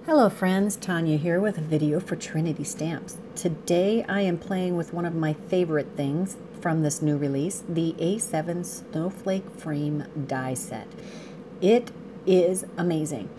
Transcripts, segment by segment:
Hello friends, Tanya here with a video for Trinity Stamps. Today I am playing with one of my favorite things from this new release, the A7 Snowflake Frame die set. It is amazing.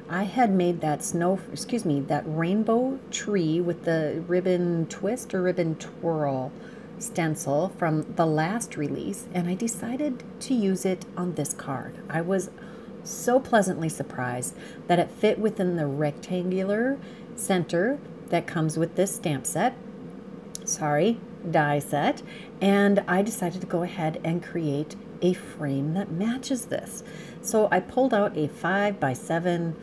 I had made that rainbow tree with the ribbon twist or ribbon twirl stencil from the last release, and I decided to use it on this card. I was so pleasantly surprised that it fit within the rectangular center that comes with this stamp set, die set, and I decided to go ahead and create a frame that matches this. So I pulled out a 5x7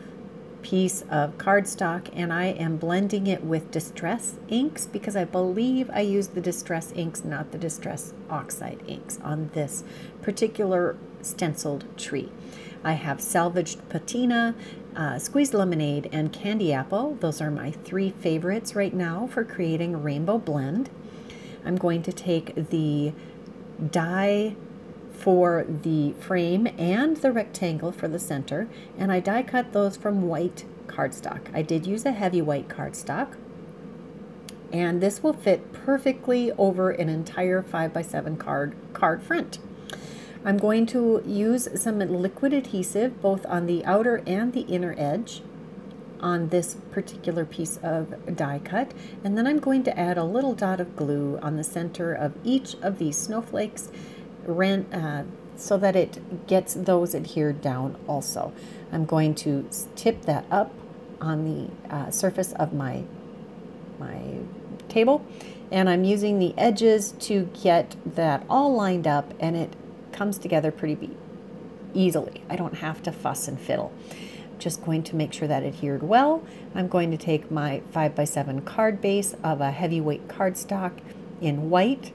piece of cardstock and I am blending it with Distress inks because I believe I used the Distress inks, not the Distress Oxide inks on this particular stenciled tree. I have salvaged patina, squeezed lemonade, and candy apple. Those are my three favorites right now for creating a rainbow blend. I'm going to take the die for the frame and the rectangle for the center, and I die cut those from white cardstock. I did use a heavy white cardstock, and this will fit perfectly over an entire 5x7 card front. I'm going to use some liquid adhesive both on the outer and the inner edge on this particular piece of die cut, and then I'm going to add a little dot of glue on the center of each of these snowflakes so that it gets those adhered down also. I'm going to tip that up on the surface of my table, and I'm using the edges to get that all lined up, and it comes together pretty easily. I don't have to fuss and fiddle. Just going to make sure that adhered well. I'm going to take my 5x7 card base of a heavyweight cardstock in white,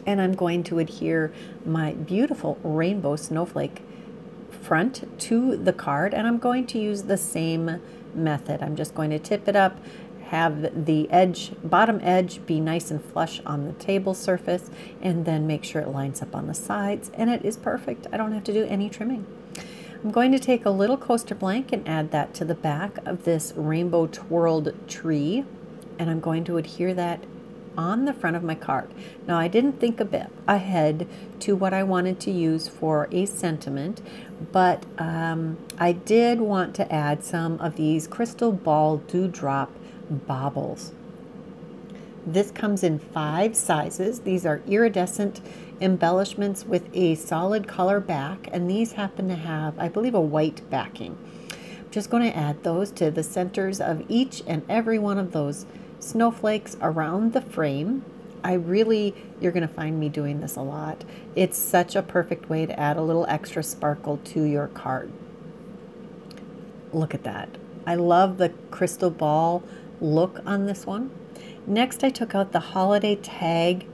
and I'm going to adhere my beautiful rainbow snowflake front to the card, and I'm going to use the same method. I'm just going to tip it up, have the bottom edge be nice and flush on the table surface, and then make sure it lines up on the sides, and it is perfect. I don't have to do any trimming. I'm going to take a little coaster blank and add that to the back of this rainbow twirled tree, and I'm going to adhere that on the front of my card. Now, I didn't think a bit ahead to what I wanted to use for a sentiment, but I did want to add some of these crystal ball Dewdrop Baubles. This comes in 5 sizes. These are iridescent embellishments with a solid color back, and these happen to have, I believe, a white backing. I'm just going to add those to the centers of each and every one of those snowflakes around the frame. You're going to find me doing this a lot. It's such a perfect way to add a little extra sparkle to your card. Look at that. I love the crystal ball look on this one. Next, I took out the holiday tag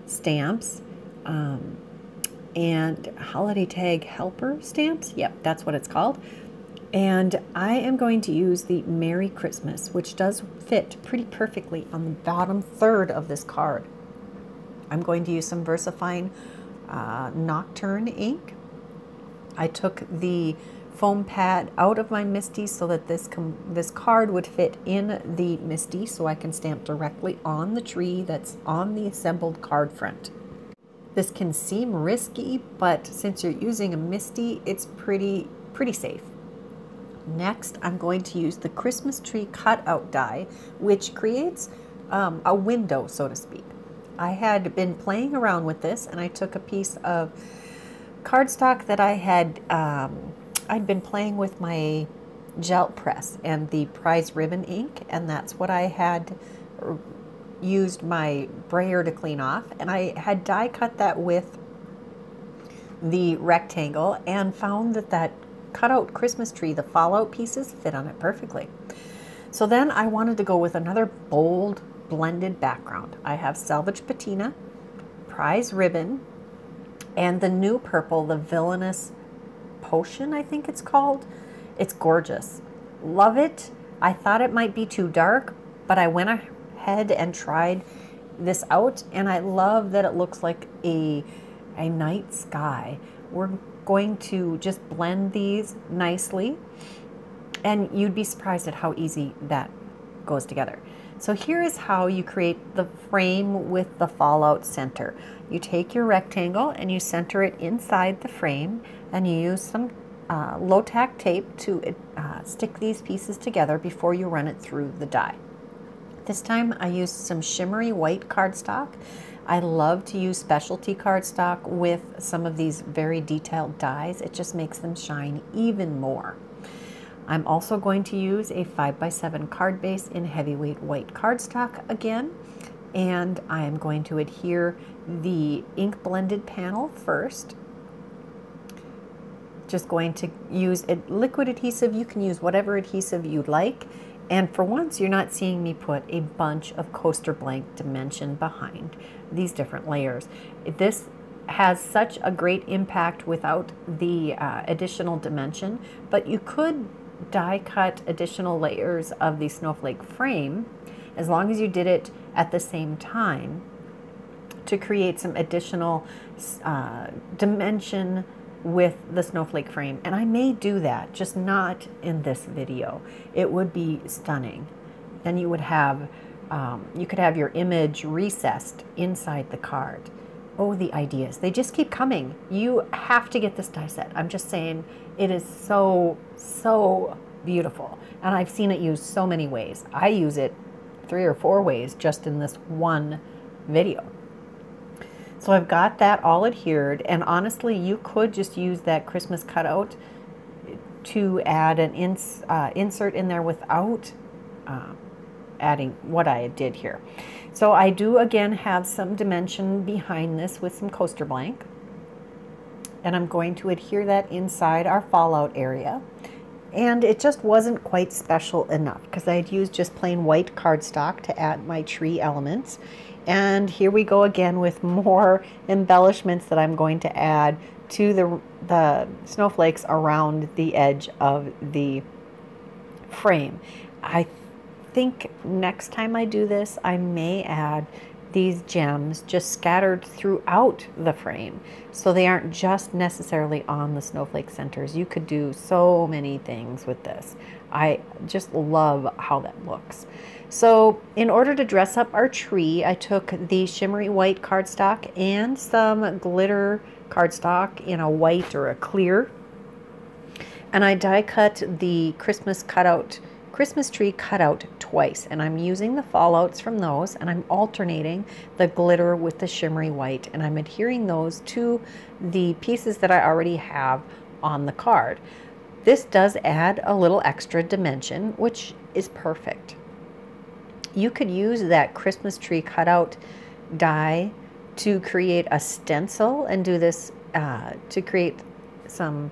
stamps and holiday tag helper stamps. Yep, that's what it's called. And I am going to use the Merry Christmas, which does fit pretty perfectly on the bottom third of this card. I'm going to use some VersaFine Nocturne ink. I took the foam pad out of my MISTI so that this card would fit in the MISTI, so I can stamp directly on the tree that's on the assembled card front. This can seem risky, but since you're using a MISTI, it's pretty safe. Next, I'm going to use the Christmas tree cutout die, which creates a window, so to speak. I had been playing around with this, and I took a piece of cardstock that I had I'd been playing with my gel press and the prize ribbon ink, and that's what I had used my brayer to clean off, and I had die cut that with the rectangle and found that cutout Christmas tree, the fallout pieces, fit on it perfectly. So then I wanted to go with another bold blended background. I have salvage patina, prize ribbon, and the new purple, the villainous potion, I think it's called. It's gorgeous. Love it. I thought it might be too dark, but I went ahead and tried this out, and I love that it looks like a night sky. We're going to just blend these nicely And you'd be surprised at how easy that goes together. So here is how you create the frame with the fallout center. You take your rectangle and you center it inside the frame, and you use some low-tack tape to stick these pieces together before you run it through the die. This time I used some shimmery white cardstock. I love to use specialty cardstock with some of these very detailed dies. It just makes them shine even more. I'm also going to use a 5x7 card base in heavyweight white cardstock again, and I am going to adhere the ink blended panel first. Just going to use a liquid adhesive. You can use whatever adhesive you'd like, and for once you're not seeing me put a bunch of coaster blank dimension behind these different layers. This has such a great impact without the additional dimension, but you could die cut additional layers of the snowflake frame as long as you did it at the same time to create some additional dimension with the snowflake frame. And I may do that, just not in this video. It would be stunning. Then you would have you could have your image recessed inside the card. Oh, the ideas, they just keep coming. You have to get this die set. I'm just saying, it is so beautiful, and I've seen it used so many ways. I use it 3 or 4 ways just in this one video. So I've got that all adhered, and honestly you could just use that Christmas cutout to add an insert in there without adding what I did here. So I do again have some dimension behind this with some coaster blank, and I'm going to adhere that inside our fallout area. And it just wasn't quite special enough because I had used just plain white cardstock to add my tree elements. And here we go again with more embellishments that I'm going to add to the snowflakes around the edge of the frame. I think next time I do this, I may add these gems just scattered throughout the frame, so they aren't just necessarily on the snowflake centers. You could do so many things with this. I just love how that looks. So in order to dress up our tree, I took the shimmery white cardstock and some glitter cardstock in a white or a clear, and I die cut the Christmas tree cutout twice, and I'm using the fallouts from those, and I'm alternating the glitter with the shimmery white, and I'm adhering those to the pieces that I already have on the card. This does add a little extra dimension, which is perfect. You could use that Christmas tree cutout die to create a stencil and do this to create some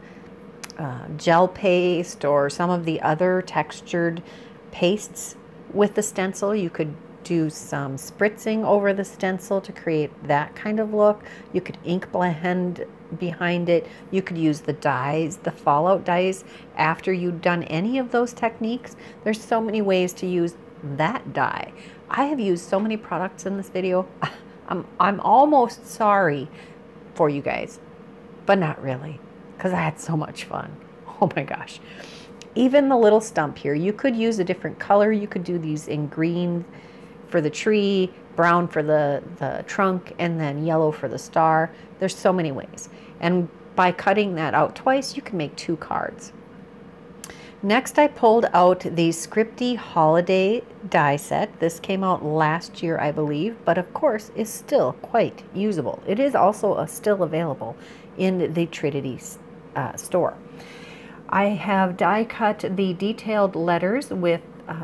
gel paste or some of the other textured pastes with the stencil. You could do some spritzing over the stencil to create that kind of look. You could ink blend behind it. You could use the dies, the fallout dies, after you've done any of those techniques. There's so many ways to use that die. I have used so many products in this video. I'm almost sorry for you guys, but not really, because I had so much fun. Oh my gosh. Even the little stump here, you could use a different color. You could do these in green for the tree, brown for the trunk, and then yellow for the star. There's so many ways. And by cutting that out twice, you can make 2 cards. Next, I pulled out the Scripty Holiday Die set. This came out last year, I believe, but of course is still quite usable. It is also still available in the Trinity store. I have die cut the detailed letters with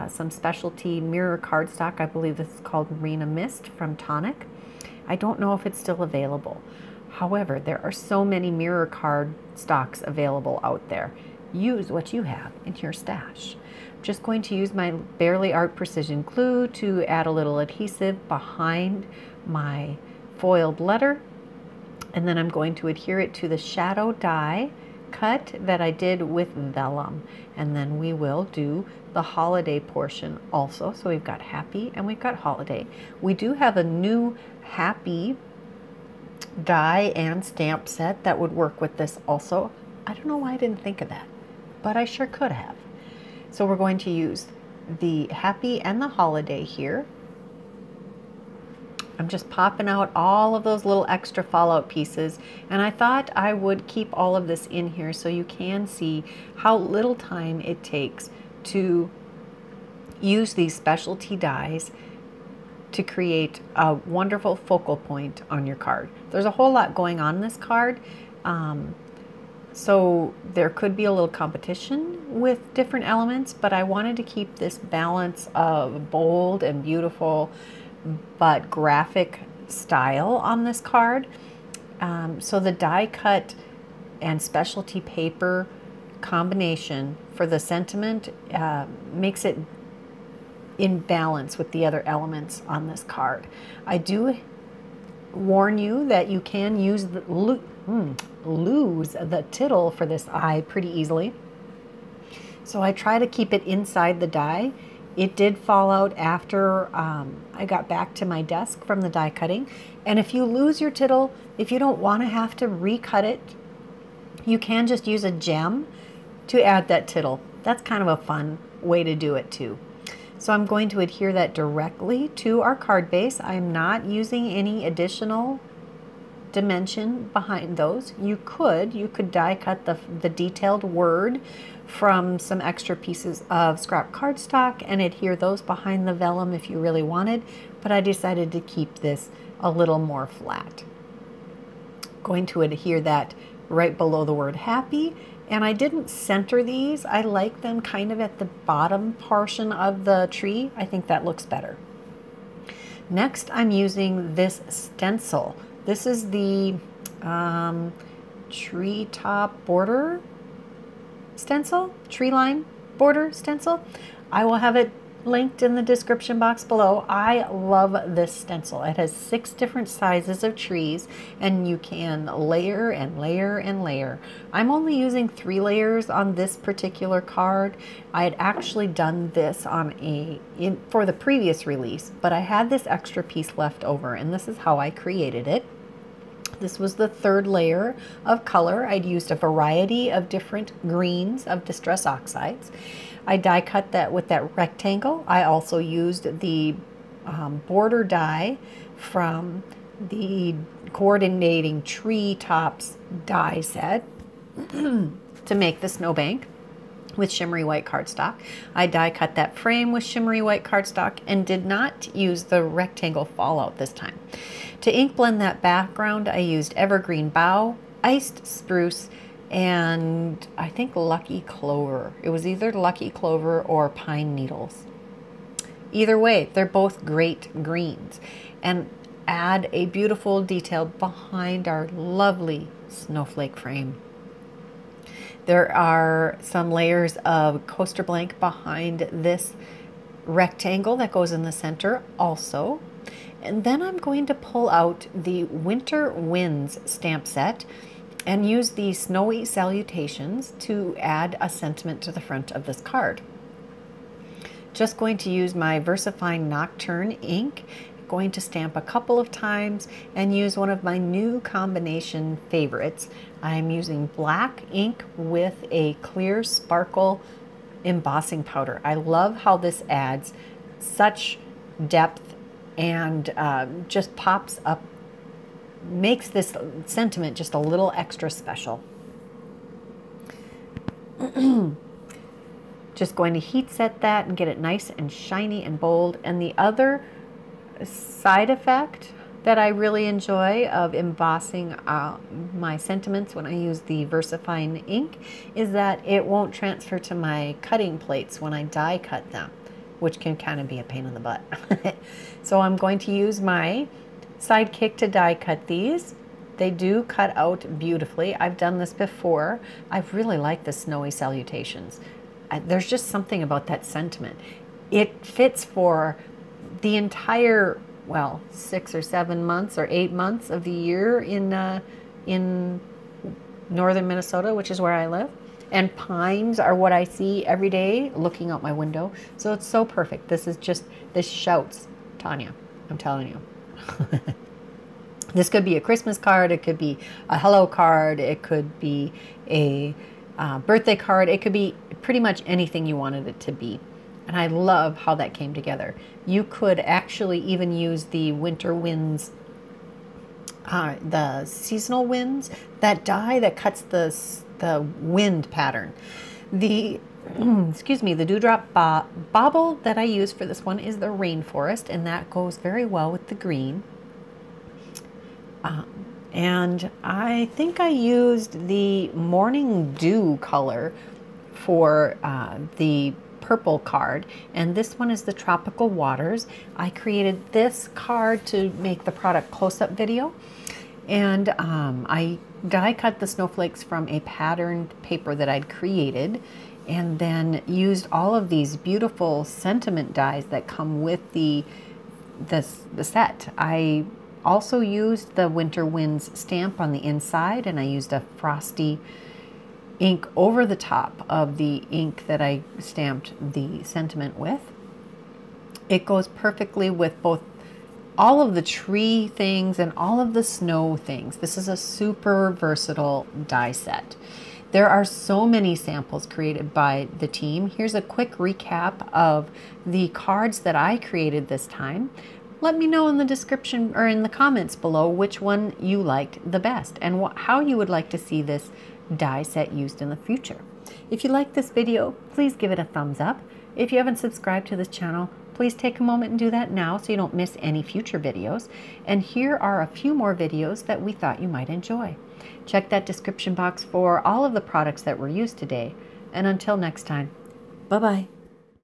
some specialty mirror cardstock. I believe this is called Marina Mist from Tonic. I don't know if it's still available. However, there are so many mirror card stocks available out there. Use what you have in your stash. I'm just going to use my Barely Art Precision Glue to add a little adhesive behind my foiled letter, and then I'm going to adhere it to the shadow die cut that I did with vellum, and then we will do the holiday portion also. So we've got happy and we've got holiday. We do have a new happy die and stamp set that would work with this also. I don't know why I didn't think of that, but I sure could have. So we're going to use the Happy and the Holiday here. I'm just popping out all of those little extra fallout pieces, and I thought I would keep all of this in here so you can see how little time it takes to use these specialty dies to create a wonderful focal point on your card. There's a whole lot going on in this card, so there could be a little competition with different elements, but I wanted to keep this balance of bold and beautiful but graphic style on this card. So the die cut and specialty paper combination for the sentiment makes it in balance with the other elements on this card. I do warn you that you can use lose the tittle for this eye pretty easily. So I try to keep it inside the die. It did fall out after I got back to my desk from the die cutting. And if you lose your tittle, if you don't want to have to recut it, you can just use a gem to add that tittle. That's kind of a fun way to do it too. So I'm going to adhere that directly to our card base. I'm not using any additional dimension behind those. You could die cut the detailed word from some extra pieces of scrap cardstock and adhere those behind the vellum if you really wanted, but I decided to keep this a little more flat. Going to adhere that right below the word happy, and I didn't center these. I like them kind of at the bottom portion of the tree. I think that looks better. Next, I'm using this stencil. This is the treetop border stencil, tree line border stencil. I will have it linked in the description box below. I love this stencil. It has 6 different sizes of trees, and you can layer and layer and layer. I'm only using 3 layers on this particular card. I had actually done this on for the previous release, but I had this extra piece left over, and this is how I created it. This was the 3rd layer of color. I'd used a variety of different greens of Distress Oxides. I die cut that with that rectangle. I also used the border die from the Coordinating Tree Tops die set to make the snowbank with shimmery white cardstock. I die cut that frame with shimmery white cardstock and did not use the rectangle fallout this time. To ink blend that background, I used evergreen bough, iced spruce, and I think lucky clover. It was either lucky clover or pine needles. Either way, they're both great greens and add a beautiful detail behind our lovely snowflake frame. There are some layers of coaster blank behind this rectangle that goes in the center also. And then I'm going to pull out the Winter Winds stamp set and use the Snowy Salutations to add a sentiment to the front of this card. Just going to use my VersaFine Nocturne ink, going to stamp a couple of times and use one of my new combination favorites. I'm using black ink with a clear sparkle embossing powder. I love how this adds such depth and just pops up, makes this sentiment just a little extra special. Just going to heat set that and get it nice and shiny and bold. And the other side effect that I really enjoy of embossing my sentiments when I use the VersaFine ink is that it won't transfer to my cutting plates when I die cut them, which can kind of be a pain in the butt. So I'm going to use my Sidekick to die cut these. They do cut out beautifully. I've done this before. I really like the Snowy Salutations. There's just something about that sentiment. It fits for the entire, well, 6 or 7 months or 8 months of the year in northern Minnesota, which is where I live. And pines are what I see every day looking out my window. So it's so perfect. This is just, this shouts Tanya, I'm telling you. This could be a Christmas card, it could be a hello card, it could be a birthday card, it could be pretty much anything you wanted it to be. And I love how that came together. You could actually even use the winter winds, the seasonal winds, that die that cuts the wind pattern. The excuse me, the Dewdrop bauble that I use for this one is the Rainforest, and that goes very well with the green. And I think I used the Morning Dew color for the purple card, and this one is the Tropical Waters. I created this card to make the product close-up video, and I die cut the snowflakes from a patterned paper that I'd created, and then used all of these beautiful sentiment dies that come with the set. I also used the Winter Winds stamp on the inside, and I used a frosty ink over the top of the ink that I stamped the sentiment with. It goes perfectly with both all of the tree things and all of the snow things. This is a super versatile die set. There are so many samples created by the team. Here's a quick recap of the cards that I created this time. Let me know in the description or in the comments below which one you liked the best and how you would like to see this die set used in the future. If you like this video, please give it a thumbs up. If you haven't subscribed to this channel, please take a moment and do that now so you don't miss any future videos. And here are a few more videos that we thought you might enjoy. Check that description box for all of the products that were used today. And until next time, bye-bye.